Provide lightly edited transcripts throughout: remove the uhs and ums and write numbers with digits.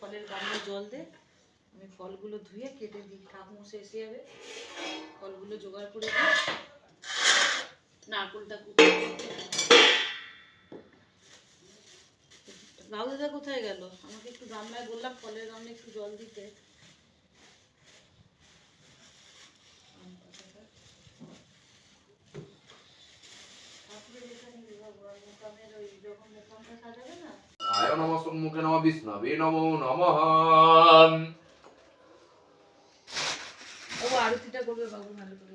ফলের গামলায় জল দে, আমি ফলগুলো ধুয়ে কেটে দিই। ঠাকুমশাই এসে যাবে, ফলগুলো জোগাড় করে দিই। নারকোলটা লাউ দাদা কোথায় গেল? আমাকে একটু গামলায় বললাম ফলের গামলায় একটু জল দিতে। আয় নমঃ সম্মুখে নমঃ বিষ্ণবে নমো নমঃ। ও আরতিটা করবে বাবু ভালো করে।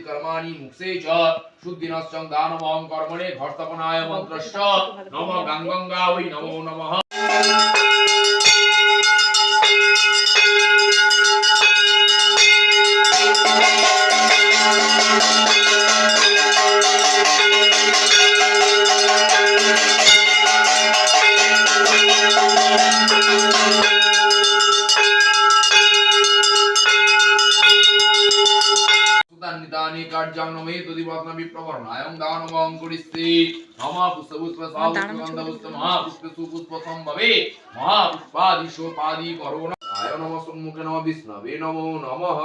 कर्माणि मुक्षे च शुद्धिनश्चं दानवं कर्मणे घर्तपनाय मन्त्रश्च नमो गंगावै नमो नमः। निदानी कार्यां नमे तुदिवत्न विप्रवर्णायं दानवं गुरिस्ते नमः पुष्पपुष्प सावुष्पगन्ध पुष्प महापुष्प सुपुष्प संभवे महापुष्पादिशोपादि करोण आय नमः सम्मुखे नमः विष्णवे नमो नमः।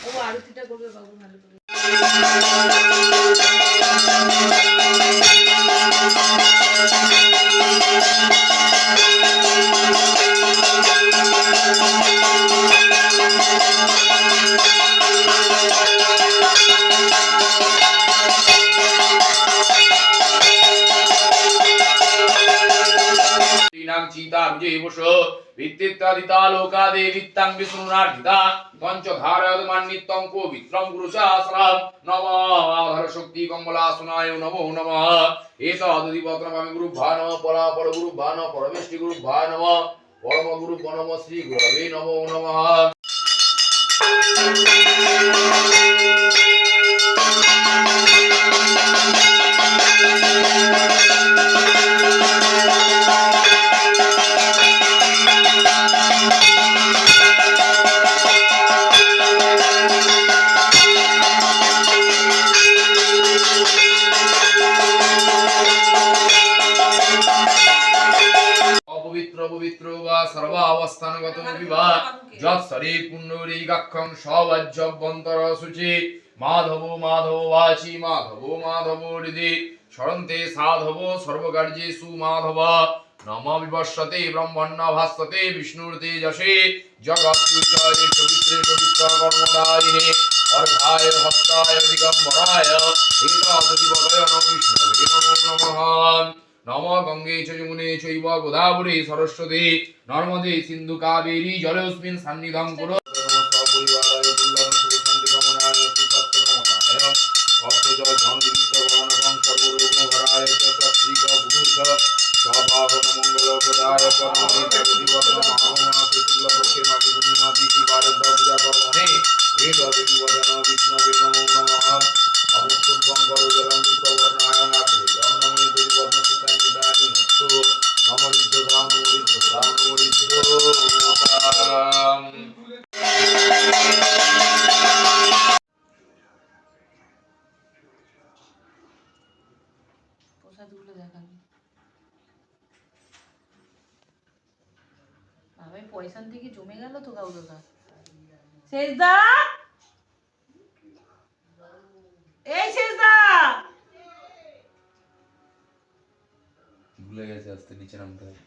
ও আরতিটা করবে বাবু ভালো করে। चीता विजयवश वित्तित्तादिता लोका देवित्तां विष्णुनार्जिता पंचधारयदमान्नित्यं पवित्रं गुरुशासनं नमः शक्ति कमलासनाय नमो नमः। एतद्दिवत्रमामि गुरुभ्यां नमः परापर गुरुभ्यां नमः परमेष्टि गुरुभ्यां नमः परम गुरु नमः श्री गुरवे नमो नमः। पवित्र वा सर्वावस्थानगत विवा जत् शरीर पुण्डरीकाक्षं सवज्जभ्यन्तर शुचि माधवो माधव वाची माधवो माधवो हृदि शरन्ते साधवो सर्वकार्येषु माधव नमः विवस्वते ब्रह्मण्य भास्वते विष्णुर्तेजसे जगत्सुचारे पवित्रे पवित्र कर्मदायिने अर्घाय हस्ताय दिगम्बराय एतादृशवदय नमः विष्णवे नमो नमः। नमो गंगे च यमुने चैव गोदावरी सरस्वती नर्मदे सिन्धु कावेरी जलेऽस्मिन् सन्निधं कुरु। প্রসাদগুলো দেখাবি বাবা, পয়সা থেকে জমে গেল তো গাউ দাদা। শেষদা, এই শেষদা ভুলে গেছে আস্তে নিচে নামতে হবে।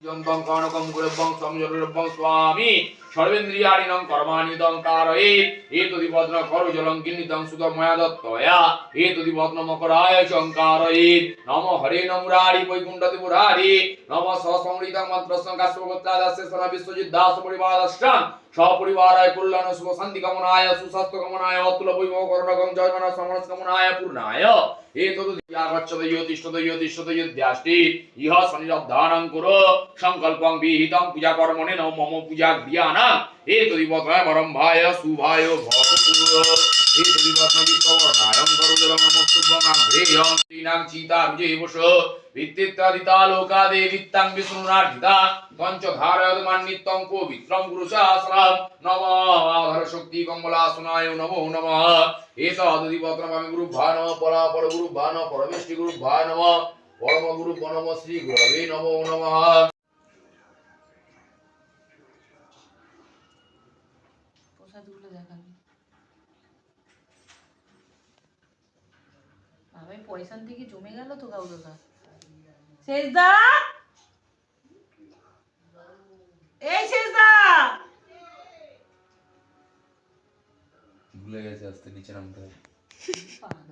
জন্তং কর্ণকম গুরুবং সমজরুবং স্বামী সর্বেন্দ্রিয়াণিনং কর্মাণিদং কারয়েৎ এতদিবদ্ন করজলং কিন্নিদং সুতং ময়া দত্তয়া এতদিবদ্ন মকরায় শঙ্কারয়েৎ নম হরে নমুরারি বৈকুণ্ঠতি মুরারি নম সসমৃতং মন্ত্রস্য কাশ্যপগোত্রাদাস্য সরা বিশ্বজিৎ দাস পরিবারষ্টং সপরিবারায় কল্যাণ শুভ শান্তি কামনায় সুস্বাস্থ্য কামনায় অতুল বৈভব করণগং জয়মান সমরস কামনায় পূর্ণায় এতদুদ্যাগচ্ছদয়ো তিষ্ঠদয়ো তিষ্ঠদয়ো দ্যাষ্টি ইহ সনিরবধানং কুরু সংকল্পং বিহিতং পূজা কর্মণে নম মম পূজা ক্রিয়ানাং এতদিবত্রায় পরম্ভায় শুভায় ভবতু এতদিবত্ন বিপ্রবর্ণায়ং করুজলং নমস্তুভ্যং আগ্রেয়ং শ্রীনাং চিতারুজেবশ ভিত্তিত্যাদিতা লোকা দেবিত্তাং বিষ্ণুনার্জিতা পঞ্চধারয়দমান্নিত্যং পবিত্রং গুরুশাসনম নমঃ শক্তি কমলাসনায় নমো নমঃ এতদিবত্রমামি গুরুভ্যায় নমঃ পরাপর গুরুভ্যায় নমঃ পরমেষ্টি গুরুভ্যায় নমঃ পরম গুরু নমঃ শ্রী গুরবে নমো নমঃ। প্রসাদগুলো দেখাবি বাবা পয়সার দিকে জমে গেল তো কাউদা শেষদা এই শেষদা ভুলে গেছে আসতে নিচে নামতে হবে। পাগল।